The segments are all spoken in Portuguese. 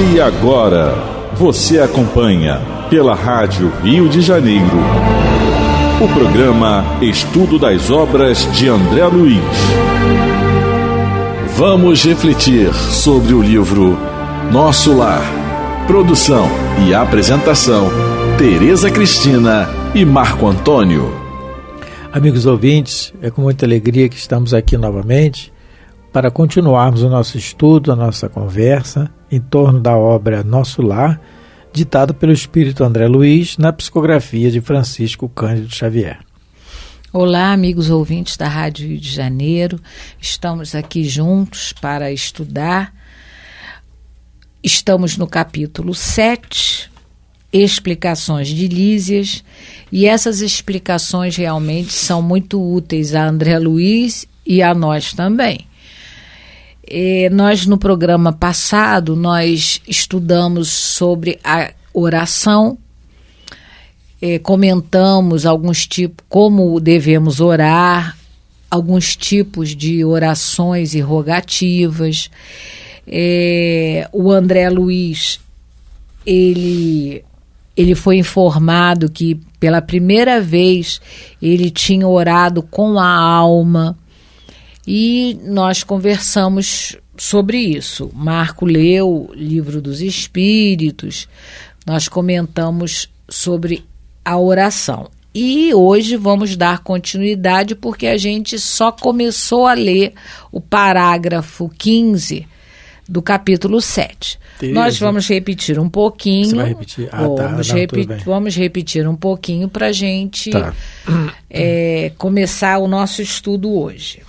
E agora, você acompanha pela Rádio Rio de Janeiro o programa Estudo das Obras de André Luiz. Vamos refletir sobre o livro Nosso Lar. Produção e apresentação, Tereza Cristina e Marco Antônio. Amigos ouvintes, é com muita alegria que estamos aqui novamente para continuarmos o nosso estudo, a nossa conversa em torno da obra Nosso Lar, ditado pelo Espírito André Luiz na psicografia de Francisco Cândido Xavier. Olá, amigos ouvintes da Rádio Rio de Janeiro, estamos aqui juntos para estudar. Estamos no capítulo 7, Explicações de Lísias, e essas explicações realmente são muito úteis a André Luiz e a nós também. Nós, no programa passado, nós estudamos sobre a oração, comentamos alguns tipos, como devemos orar, alguns tipos de orações e rogativas. O André Luiz, ele foi informado que pela primeira vez ele tinha orado com a alma, e nós conversamos sobre isso. Marco leu o Livro dos Espíritos, nós comentamos sobre a oração. E hoje vamos dar continuidade porque a gente só começou a ler o parágrafo 15 do capítulo 7. Tereza, nós vamos repetir um pouquinho. Você vai repetir? Vamos repetir um pouquinho para a gente começar o nosso estudo hoje.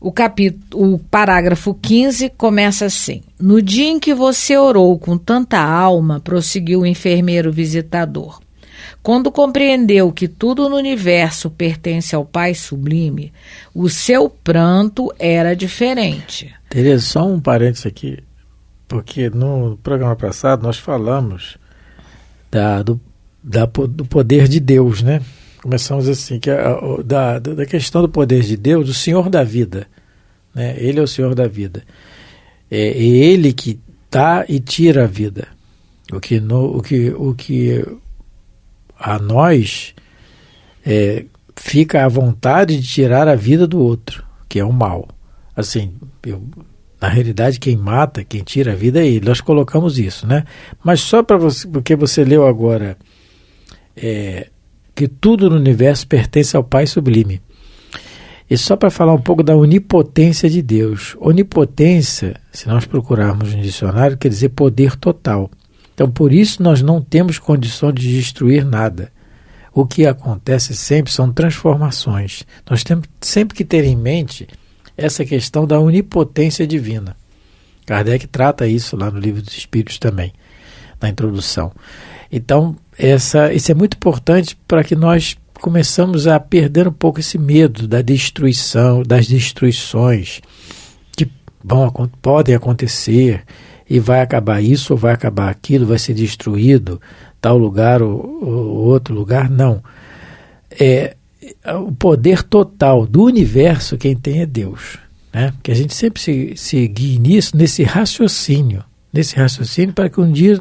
O parágrafo 15 começa assim: no dia em que você orou com tanta alma, prosseguiu o enfermeiro visitador, quando compreendeu que tudo no universo pertence ao Pai Sublime, o seu pranto era diferente. Tereza, só um parênteses aqui, porque no programa passado nós falamos do poder de Deus, né? Começamos assim, que da questão do poder de Deus, o Senhor da vida, né? Ele é o Senhor da vida. É Ele que dá e tira a vida. O que a nós fica à vontade de tirar a vida do outro, que é o mal. Assim, na realidade, quem mata, quem tira a vida é Ele. Nós colocamos isso, né? Mas só para você, porque você leu agora que tudo no universo pertence ao Pai Sublime. E só para falar um pouco da onipotência de Deus. Onipotência, se nós procurarmos no dicionário, quer dizer poder total. Então, por isso nós não temos condição de destruir nada. O que acontece sempre são transformações. Nós temos sempre que ter em mente essa questão da onipotência divina. Kardec trata isso lá no Livro dos Espíritos também, na introdução. Então, isso é muito importante para que nós começamos a perder um pouco esse medo da destruição, das destruições que podem acontecer, e vai acabar isso ou vai acabar aquilo, vai ser destruído tal lugar ou outro lugar. Não. O poder total do universo quem tem é Deus, né? Que a gente sempre se guie nesse raciocínio, para que um dia,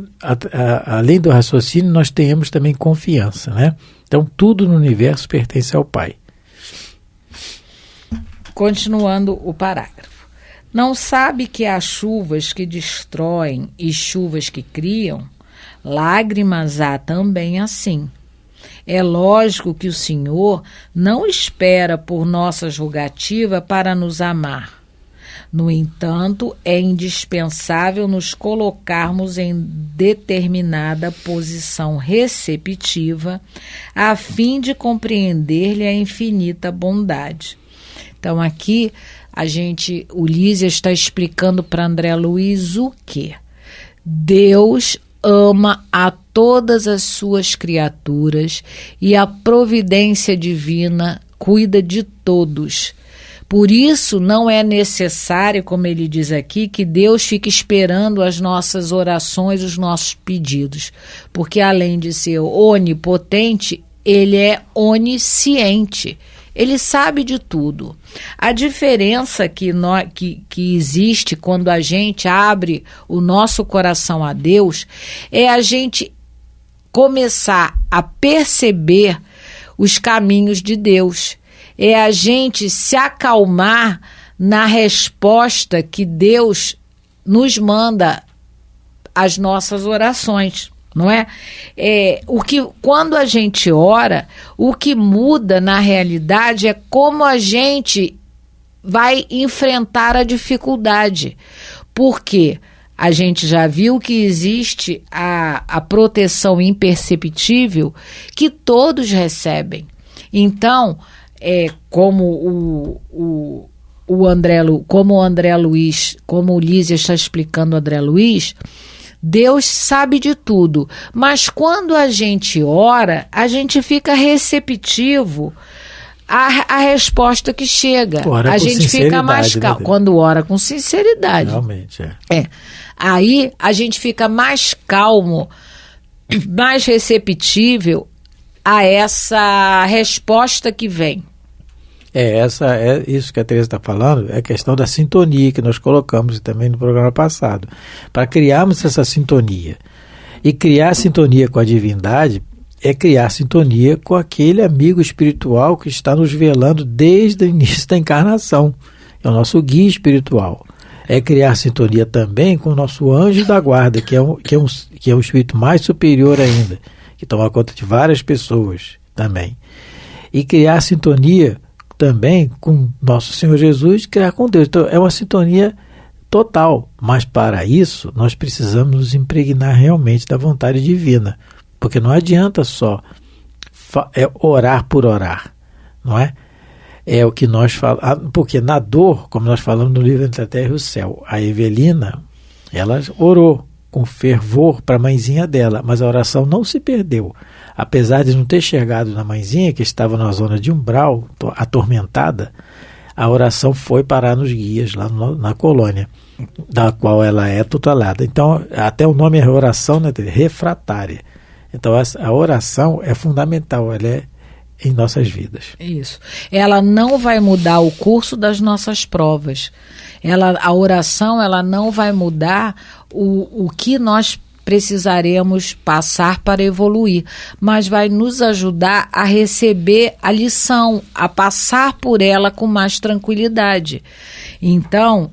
além do raciocínio, nós tenhamos também confiança, né? Então, tudo no universo pertence ao Pai. Continuando o parágrafo. Não sabe que há chuvas que destroem e chuvas que criam? Lágrimas há também assim. É lógico que o Senhor não espera por nossa julgativa para nos amar. No entanto, é indispensável nos colocarmos em determinada posição receptiva a fim de compreender-lhe a infinita bondade. Então, aqui o Lísias está explicando para André Luiz o quê? Deus ama a todas as suas criaturas e a providência divina cuida de todos. Por isso, não é necessário, como ele diz aqui, que Deus fique esperando as nossas orações, os nossos pedidos. Porque, além de ser onipotente, ele é onisciente. Ele sabe de tudo. A diferença que existe quando a gente abre o nosso coração a Deus é a gente começar a perceber os caminhos de Deus. É a gente se acalmar na resposta que Deus nos manda às nossas orações, não é? Quando a gente ora, o que muda na realidade é como a gente vai enfrentar a dificuldade. Porque a gente já viu que existe a proteção imperceptível que todos recebem. Então, como o André Luiz, como o Lísia está explicando o André Luiz, Deus sabe de tudo, mas quando a gente ora, a gente fica receptivo à resposta que chega. Ora a gente fica mais calmo. Quando ora com sinceridade. Realmente, Aí a gente fica mais calmo, mais receptível a essa resposta que vem. Isso que a Teresa está falando, é a questão da sintonia que nós colocamos também no programa passado. Para criarmos essa sintonia. E criar sintonia com a divindade é criar sintonia com aquele amigo espiritual que está nos velando desde o início da encarnação. É o nosso guia espiritual. É criar sintonia também com o nosso anjo da guarda, que é um espírito mais superior ainda, que toma conta de várias pessoas também. E criar sintonia também com nosso Senhor Jesus, criar com Deus. Então, é uma sintonia total. Mas para isso, nós precisamos nos impregnar realmente da vontade divina. Porque não adianta só orar por orar, não é? É o que nós falamos. Porque na dor, como nós falamos no livro Entre a Terra e o Céu, a Evelina, ela orou com fervor para a mãezinha dela, mas a oração não se perdeu. Apesar de não ter chegado na mãezinha, que estava na zona de umbral, atormentada, a oração foi parar nos guias, lá na colônia, da qual ela é tutelada. Então, até o nome é oração, né, refratária. Então, a oração é fundamental, ela é em nossas vidas. Isso. Ela não vai mudar o curso das nossas provas. A oração, ela não vai mudar o que nós precisaremos passar para evoluir, mas vai nos ajudar a receber a lição, a passar por ela com mais tranquilidade. Então,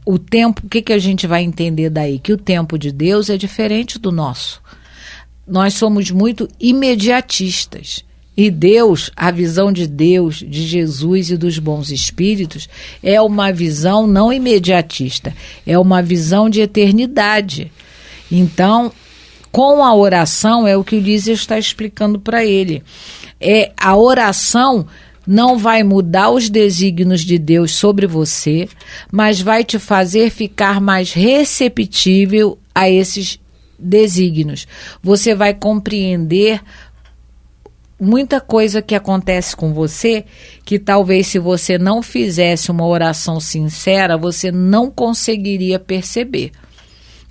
o tempo, o que a gente vai entender daí? Que o tempo de Deus é diferente do nosso. Nós somos muito imediatistas. E Deus, a visão de Deus, de Jesus e dos bons espíritos, é uma visão não imediatista, é uma visão de eternidade. Então, com a oração, é o que o Lísia está explicando para ele. A oração não vai mudar os desígnios de Deus sobre você, mas vai te fazer ficar mais receptível a esses desígnios. Você vai compreender muita coisa que acontece com você, que talvez se você não fizesse uma oração sincera, você não conseguiria perceber,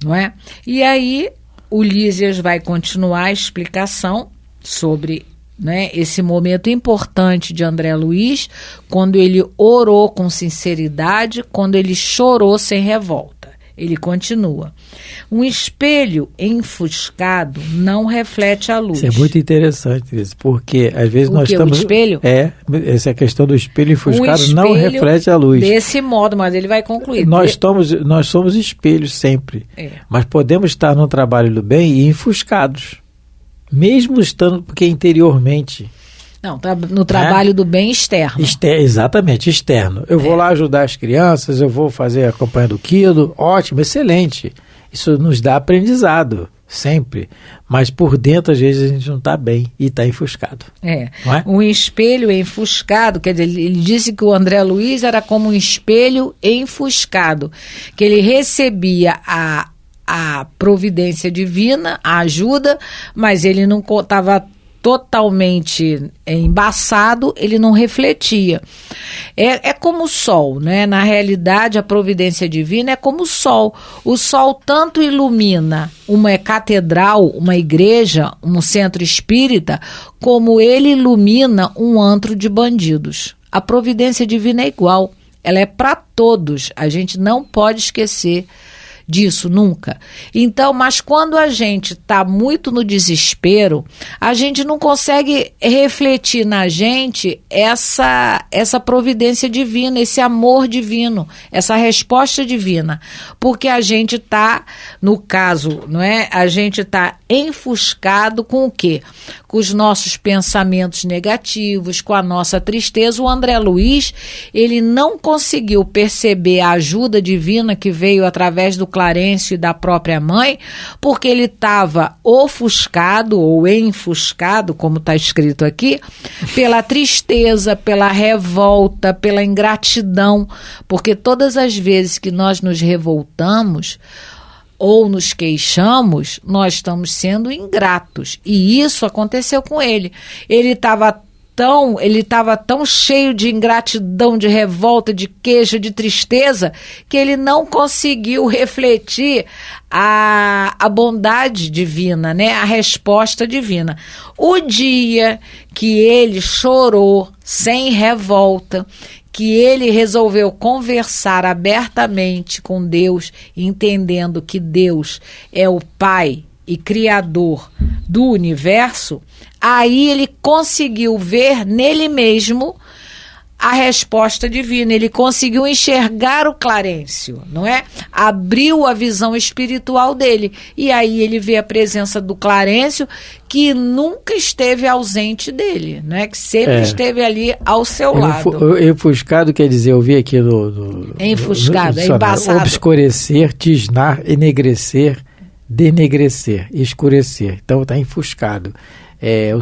não é? E aí o Lísias vai continuar a explicação sobre, né, esse momento importante de André Luiz, quando ele orou com sinceridade, quando ele chorou sem revolta. Ele continua. Um espelho enfuscado não reflete a luz. Isso é muito interessante, isso, porque às vezes nós estamos... O espelho? Essa questão do espelho enfuscado não reflete a luz. Desse modo, mas ele vai concluir. Nós somos espelhos sempre, mas podemos estar no trabalho do bem e enfuscados, mesmo estando, porque interiormente... Não, no trabalho do bem externo. Exatamente, externo. Eu vou lá ajudar as crianças, eu vou fazer a campanha do Quilo, ótimo, excelente. Isso nos dá aprendizado, sempre. Mas por dentro, às vezes, a gente não está bem e está enfuscado. Não é? Um espelho enfuscado, quer dizer, ele disse que o André Luiz era como um espelho enfuscado, que ele recebia a providência divina, a ajuda, mas ele não estava totalmente embaçado, ele não refletia. É como o sol, né? Na realidade, a providência divina é como o sol. O sol tanto ilumina uma catedral, uma igreja, um centro espírita, como ele ilumina um antro de bandidos. A providência divina é igual. Ela é para todos. A gente não pode esquecer disso, nunca. Então, mas quando a gente está muito no desespero, a gente não consegue refletir na gente essa providência divina, esse amor divino, essa resposta divina, porque a gente está, no caso, não é? A gente está enfuscado com o quê? Com os nossos pensamentos negativos, com a nossa tristeza. O André Luiz, ele não conseguiu perceber a ajuda divina que veio através do Clarencio e da própria mãe, porque ele estava ofuscado ou enfuscado, como está escrito aqui, pela tristeza, pela revolta, pela ingratidão, porque todas as vezes que nós nos revoltamos ou nos queixamos, nós estamos sendo ingratos, e isso aconteceu com ele. Ele estava tão cheio de ingratidão, de revolta, de queixa, de tristeza, que ele não conseguiu refletir a bondade divina, né? A resposta divina. O dia que ele chorou sem revolta, que ele resolveu conversar abertamente com Deus, entendendo que Deus é o Pai e Criador do universo, aí ele conseguiu ver nele mesmo a resposta divina, ele conseguiu enxergar o Clarencio, não é? Abriu a visão espiritual dele, e aí ele vê a presença do Clarencio, que nunca esteve ausente dele, né? Que sempre esteve ali ao seu lado. Enfuscado quer dizer, eu vi aqui enfuscado, é embaçado. Obscurecer, tisnar, enegrecer, denegrecer, escurecer. Então está enfuscado. O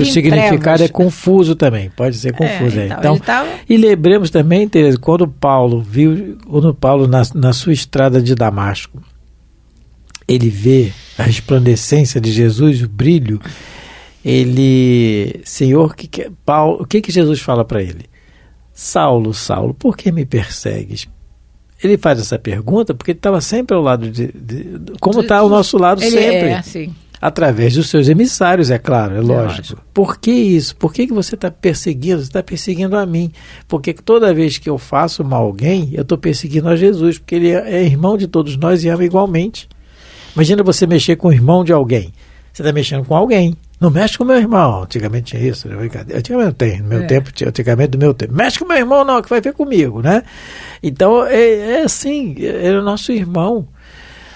significado é confuso também, pode ser confuso. Então, e lembremos também, Tereza, quando Paulo na sua estrada de Damasco, ele vê a resplandecência de Jesus, o brilho, Senhor, o que Jesus fala para ele? Saulo, Saulo, por que me persegues? Ele faz essa pergunta porque ele estava sempre ao lado como está ao nosso lado sempre. Sim. Através dos seus emissários, é claro, é lógico. Por que isso? Por que você está perseguindo? Você está perseguindo a mim. Porque toda vez que eu faço mal a alguém, eu estou perseguindo a Jesus, porque ele é irmão de todos nós e ama igualmente. Imagina você mexer com o irmão de alguém. Você está mexendo com alguém. Não mexe com o meu irmão. Antigamente tinha isso. Antigamente não tem. No meu tempo, antigamente do meu tempo. Mexe com o meu irmão, não, que vai ver comigo, né? Então, é assim, é o nosso irmão.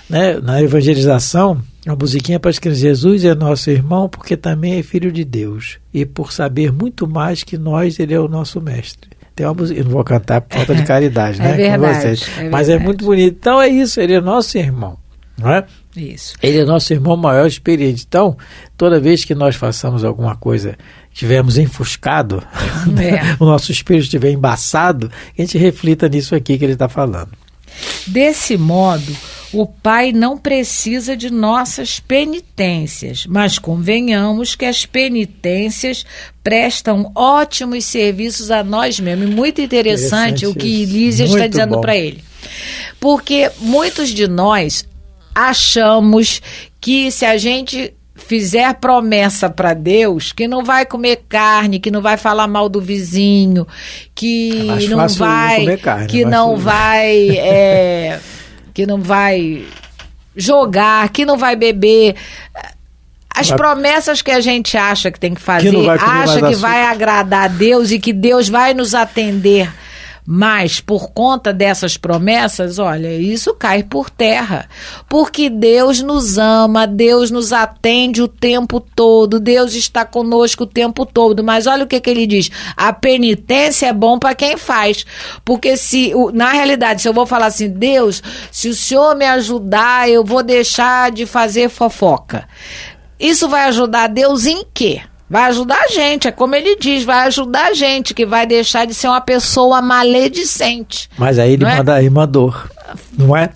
Né? Na evangelização, uma musiquinha para escrever: Jesus é nosso irmão porque também é filho de Deus, e por saber muito mais que nós, ele é o nosso mestre. Tem uma música, eu não vou cantar por falta de caridade, né? Verdade, com vocês. Mas é muito bonito. Então é isso, ele é nosso irmão, não é? Isso. Ele é nosso irmão maior experiente. Então, toda vez que nós façamos alguma coisa, estivermos enfuscado, o nosso espírito estiver embaçado, a gente reflita nisso aqui que ele está falando. Desse modo, o Pai não precisa de nossas penitências, mas convenhamos que as penitências prestam ótimos serviços a nós mesmos. Muito interessante o que Lísia está dizendo para ele. Porque muitos de nós achamos que se a gente fizer promessa para Deus, que não vai comer carne, que não vai falar mal do vizinho, que não vai, que não vai jogar, que não vai beber. As promessas que a gente acha que tem que fazer, acha que vai agradar a Deus e que Deus vai nos atender. Mas, por conta dessas promessas, olha, isso cai por terra. Porque Deus nos ama, Deus nos atende o tempo todo, Deus está conosco o tempo todo. Mas olha o que ele diz: a penitência é bom para quem faz. Porque na realidade, se eu vou falar assim: Deus, se o Senhor me ajudar, eu vou deixar de fazer fofoca. Isso vai ajudar Deus em quê? Vai ajudar a gente, é como ele diz, vai ajudar a gente, que vai deixar de ser uma pessoa maledicente. Mas aí ele manda a irmã dor, não é?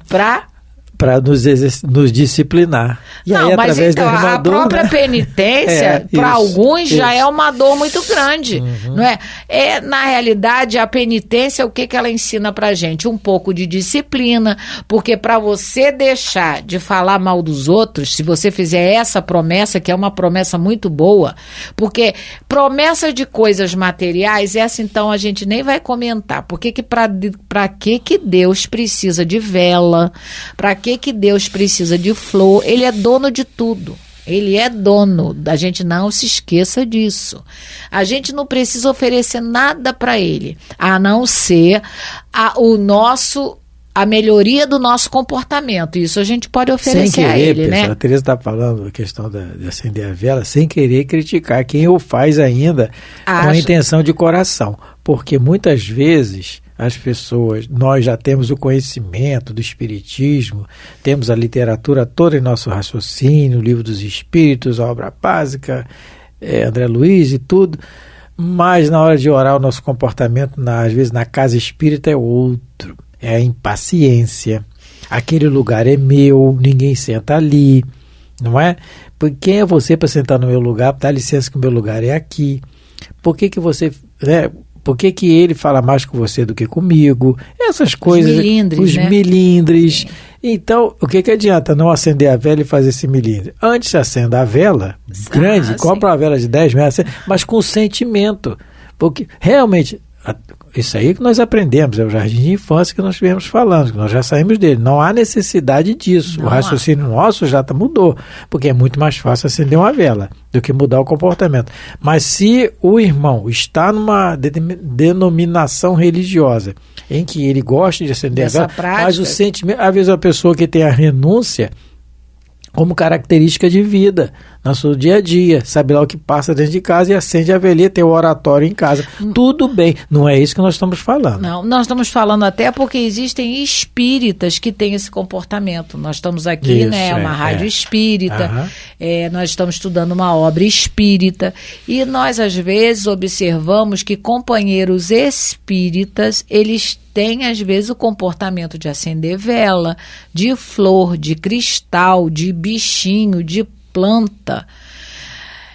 para nos disciplinar. E não, aí, mas através então, da a dor, própria penitência, para alguns, já é uma dor muito grande. Não é? Na realidade, a penitência, o que ela ensina para gente? Um pouco de disciplina, porque para você deixar de falar mal dos outros, se você fizer essa promessa, que é uma promessa muito boa, porque promessa de coisas materiais, essa então a gente nem vai comentar. Porque para que Deus precisa de vela? Para que Deus precisa de flor? Ele é dono de tudo. Ele é dono. A gente não se esqueça disso. A gente não precisa oferecer nada para ele, a não ser a melhoria do nosso comportamento. Isso a gente pode oferecer sem querer, a ele, pessoal, né? A Teresa está falando a questão de acender a vela, sem querer criticar quem o faz ainda com a intenção de coração. Porque muitas vezes as pessoas, nós já temos o conhecimento do Espiritismo, temos a literatura toda em nosso raciocínio, o Livro dos Espíritos, a obra básica, André Luiz e tudo, mas na hora de orar o nosso comportamento, às vezes na casa espírita é outro, é a impaciência, aquele lugar é meu, ninguém senta ali, não é? Porque quem é você para sentar no meu lugar? Dá licença que o meu lugar é aqui. Por que você... Por que ele fala mais com você do que comigo? Essas coisas. Os milindres. Então, o que adianta não acender a vela e fazer esse milindre? Antes acenda a vela grande, compra uma vela de 10 metros, mas com sentimento. Porque realmente, isso aí que nós aprendemos, é o jardim de infância que nós estivemos falando, que nós já saímos dele. Não há necessidade disso. O raciocínio nosso já mudou, porque é muito mais fácil acender uma vela do que mudar o comportamento. Mas se o irmão está numa denominação religiosa em que ele gosta de acender a vela, prática, mas o sentimento, às vezes a pessoa que tem a renúncia como característica de vida, no seu dia a dia, sabe lá o que passa dentro de casa e acende a velinha, tem o oratório em casa. Tudo bem, não é isso que nós estamos falando. Não, nós estamos falando até porque existem espíritas que têm esse comportamento. Nós estamos aqui, isso, uma rádio espírita, nós estamos estudando uma obra espírita e nós às vezes observamos que companheiros espíritas, eles têm às vezes o comportamento de acender vela, de flor, de cristal, de bichinho, de planta.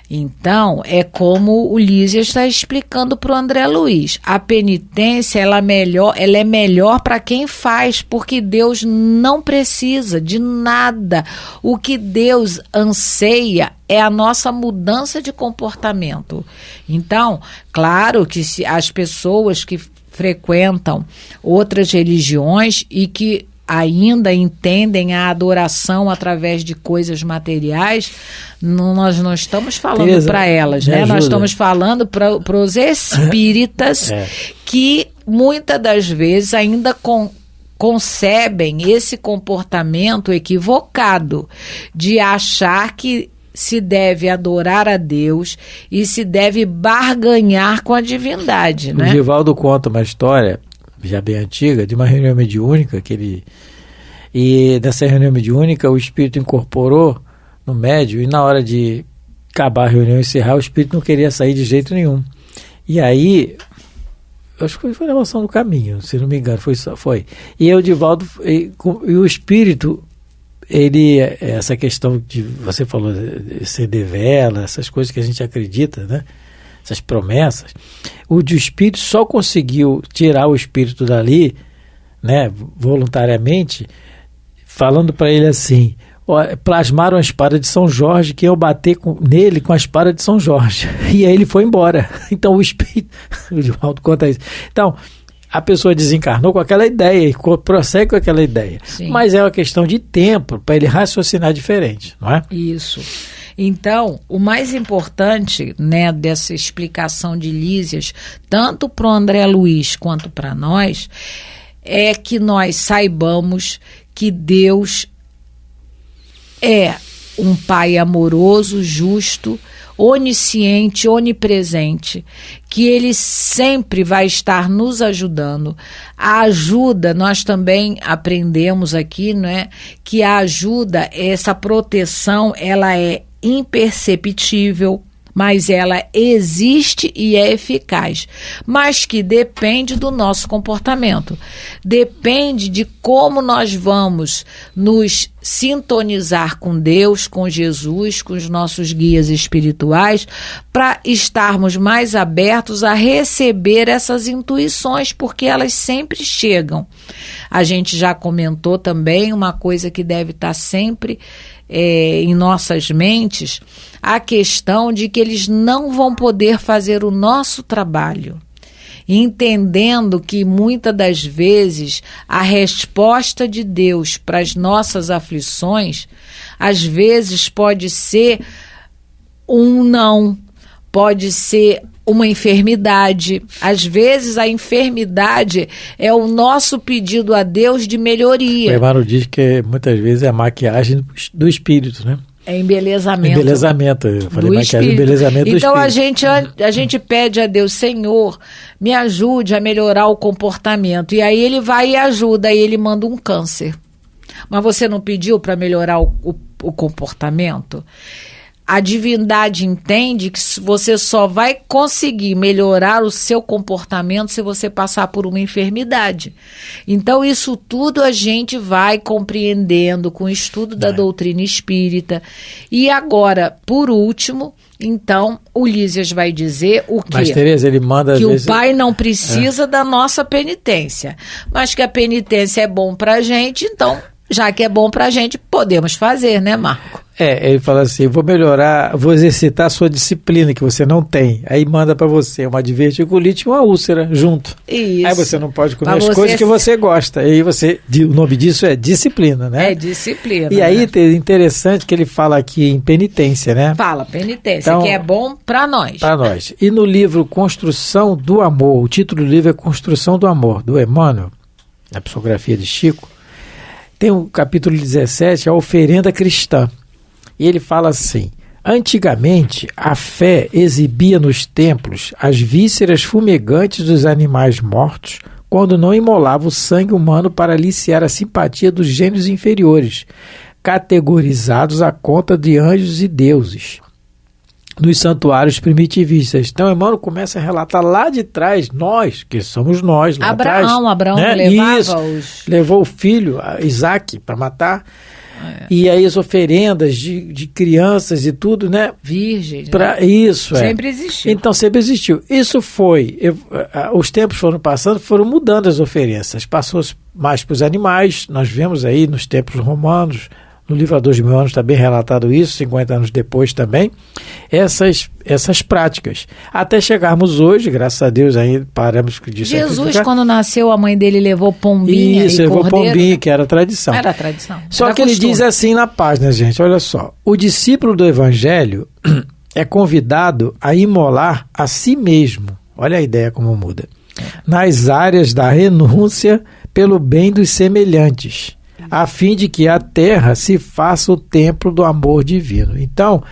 Então, é como o Lísias está explicando para o André Luiz. A penitência ela é melhor para quem faz, porque Deus não precisa de nada. O que Deus anseia é a nossa mudança de comportamento. Então, claro que se as pessoas que frequentam outras religiões e que ainda entendem a adoração através de coisas materiais, nós não estamos falando para elas, né? Nós estamos falando para os espíritas que muitas das vezes ainda concebem esse comportamento equivocado de achar que se deve adorar a Deus e se deve barganhar com a divindade, né? O Divaldo conta uma história já bem antiga, de uma reunião mediúnica e nessa reunião mediúnica o espírito incorporou no médium e na hora de acabar a reunião e encerrar, o espírito não queria sair de jeito nenhum. E aí, acho que foi na emoção do caminho, se não me engano, foi. E aí o Divaldo e o espírito, essa questão de, você falou, de acender vela, essas coisas que a gente acredita, né? Essas promessas, o espírito só conseguiu tirar o espírito dali, né, voluntariamente, falando para ele assim: plasmaram a espada de São Jorge, que eu bater nele com a espada de São Jorge. E aí ele foi embora. Então o espírito, o Divaldo conta isso. Então, a pessoa desencarnou com aquela ideia e prossegue com aquela ideia. Sim. Mas é uma questão de tempo para ele raciocinar diferente, não é? Isso. Então, o mais importante, né, dessa explicação de Lísias, tanto para o André Luiz quanto para nós, é que nós saibamos que Deus é um Pai amoroso, justo, onisciente, onipresente, que Ele sempre vai estar nos ajudando. A ajuda, nós também aprendemos aqui, não é? Que a ajuda, essa proteção, ela é imperceptível, mas ela existe e é eficaz, mas que depende do nosso comportamento, depende de como nós vamos nos sintonizar com Deus, com Jesus, com os nossos guias espirituais, para estarmos mais abertos a receber essas intuições, porque elas sempre chegam. A gente já comentou também uma coisa que deve estar sempre em nossas mentes, a questão de que eles não vão poder fazer o nosso trabalho, entendendo que muitas das vezes a resposta de Deus para as nossas aflições, às vezes pode ser um não, pode ser uma enfermidade. Às vezes a enfermidade é o nosso pedido a Deus de melhoria. O Emmanuel diz que muitas vezes é a maquiagem do espírito, né? É embelezamento. Embelezamento, eu falei maquiagem, espírito. Embelezamento do então espírito. a gente pede a Deus, Senhor, me ajude a melhorar o comportamento. E aí ele vai e ajuda, aí ele manda um câncer. Mas você não pediu para melhorar o comportamento? A divindade entende que você só vai conseguir melhorar o seu comportamento se você passar por uma enfermidade. Então, isso tudo a gente vai compreendendo com o estudo da doutrina espírita. E agora, por último, então, o Lísias vai dizer o quê? Mas, Tereza, ele manda... Que o Pai não precisa da nossa penitência, mas que a penitência é bom pra gente, então... Já que é bom pra gente, podemos fazer, né, Marco? Ele fala assim, vou melhorar, vou exercitar a sua disciplina que você não tem. Aí manda pra você uma diverticulite e uma úlcera junto. Isso. Aí você não pode comer as coisas que você gosta. Aí o nome disso é disciplina, né? É disciplina. E aí, interessante que ele fala aqui em penitência, né? Fala, penitência, então, que é bom pra nós. Pra nós. E no livro Construção do Amor, o título do livro é Construção do Amor, do Emmanuel, na psicografia de Chico, tem o capítulo 17, a oferenda cristã. E ele fala assim, antigamente a fé exibia nos templos as vísceras fumegantes dos animais mortos quando não imolava o sangue humano para aliciar a simpatia dos gênios inferiores, categorizados à conta de anjos e deuses, nos santuários primitivistas. Então, Emmanuel começa a relatar lá de trás, nós, que somos nós, lá atrás. Abraão né? levava levou o filho, Isaac, para matar. E aí as oferendas de crianças e tudo, né? Virgens. Isso, sempre existiu. Então, sempre existiu. Isso foi, os tempos foram passando, foram mudando as oferenças. Passou mais para os animais, nós vemos aí nos tempos romanos, no livro Há 2000 anos está bem relatado isso, 50 anos depois também, essas práticas. Até chegarmos hoje, graças a Deus, aí paramos de Jesus, quando nasceu, a mãe dele levou pombinha e levou cordeiro. pombinha, que era tradição. Era tradição. Só era que costume. Ele diz assim na página, gente, olha só. O discípulo do Evangelho é convidado a imolar a si mesmo. Olha a ideia como muda. Nas áreas da renúncia pelo bem dos semelhantes, a fim de que a terra se faça o templo do amor divino. Então,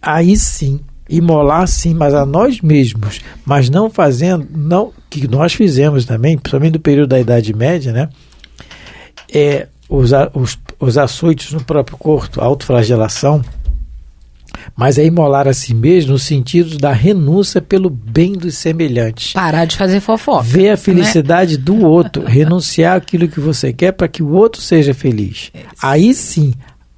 aí sim, imolar sim, mas a nós mesmos, mas não fazendo, não, que nós fizemos também, principalmente no período da Idade Média, né? Os açoites no próprio corpo, a autoflagelação, mas é imolar a si mesmo no sentido da renúncia pelo bem dos semelhantes. Parar de fazer fofoca. Ver a felicidade do outro, renunciar àquilo que você quer para que o outro seja feliz. Aí sim,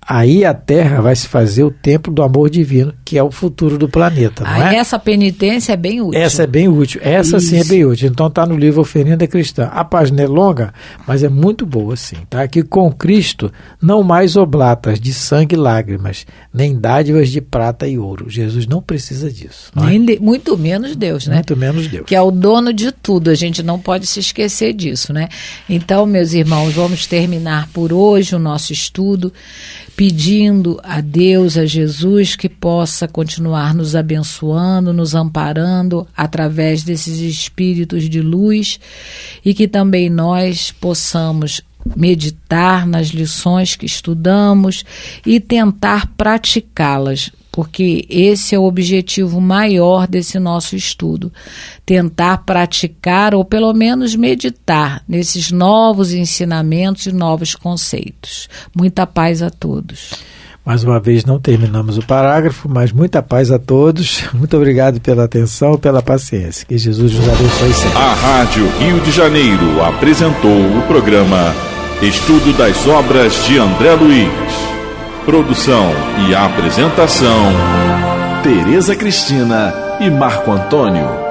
aí a Terra vai se fazer o templo do amor divino, que é o futuro do planeta, não é? Essa penitência é bem útil. Essa é bem útil, essa sim é bem útil. Então está no livro Oferenda Cristã. A página é longa, mas é muito boa sim, tá? Que com Cristo não mais oblatas de sangue e lágrimas, nem dádivas de prata e ouro. Jesus não precisa disso. Não é? Muito menos Deus, né? Muito menos Deus. Que é o dono de tudo, a gente não pode se esquecer disso, né? Então, meus irmãos, vamos terminar por hoje o nosso estudo, pedindo a Deus, a Jesus, que possa continuar nos abençoando, nos amparando através desses espíritos de luz e que também nós possamos meditar nas lições que estudamos e tentar praticá-las, porque esse é o objetivo maior desse nosso estudo, tentar praticar ou pelo menos meditar nesses novos ensinamentos e novos conceitos. Muita paz a todos. Mais uma vez não terminamos o parágrafo, mas muita paz a todos. Muito obrigado pela atenção, pela paciência. Que Jesus nos abençoe sempre. A Rádio Rio de Janeiro apresentou o programa Estudo das Obras de André Luiz. Produção e apresentação, Tereza Cristina e Marco Antônio.